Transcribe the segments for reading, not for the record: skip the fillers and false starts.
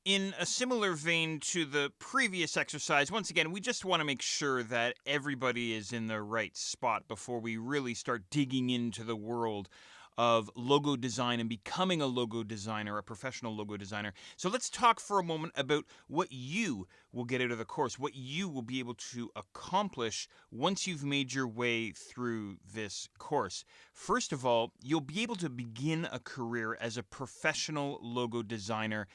In a similar vein to the previous exercise, once again, we just want to make sure that everybody is in the right spot before we really start digging into the world of logo design and becoming a logo designer, a professional logo designer. So let's talk for a moment about what you will get out of the course, what you will be able to accomplish once you've made your way through this course. First of all, you'll be able to begin a career as a professional logo designer.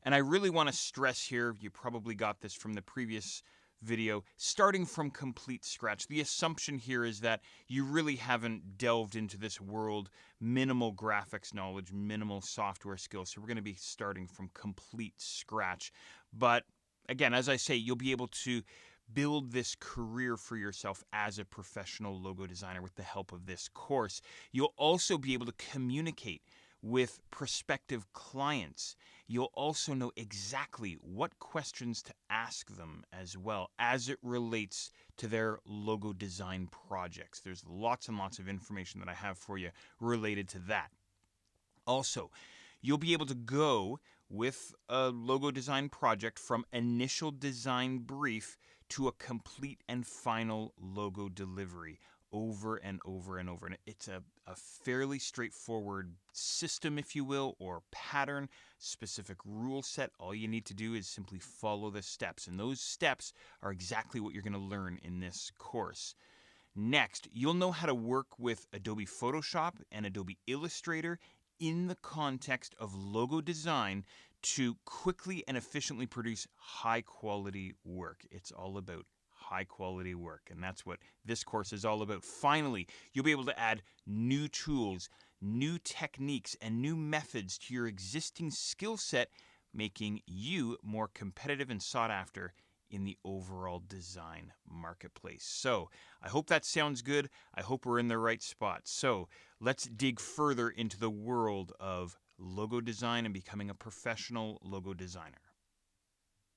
And I really want to stress here, you probably got this from the previous video, starting from complete scratch. The assumption here is that you really haven't delved into this world, minimal graphics knowledge, minimal software skills. So we're going to be starting from complete scratch. But again, as I say, you'll be able to build this career for yourself as a professional logo designer with the help of this course. You'll also be able to communicate with prospective clients. You'll also know exactly what questions to ask them as well as it relates to their logo design projects. There's lots and lots of information that I have for you related to that. Also, you'll be able to go with a logo design project from initial design brief to a complete and final logo delivery over and over and over. And it's a fairly straightforward system, if you will, or pattern, specific rule set. All you need to do is simply follow the steps. And those steps are exactly what you're going to learn in this course. Next, you'll know how to work with Adobe Photoshop and Adobe Illustrator in the context of logo design to quickly and efficiently produce high quality work. It's all about high quality work, and that's what this course is all about. Finally, you'll be able to add new tools, new techniques, and new methods to your existing skill set, making you more competitive and sought after in the overall design marketplace. So I hope that sounds good. I hope we're in the right spot. So let's dig further into the world of logo design and becoming a professional logo designer.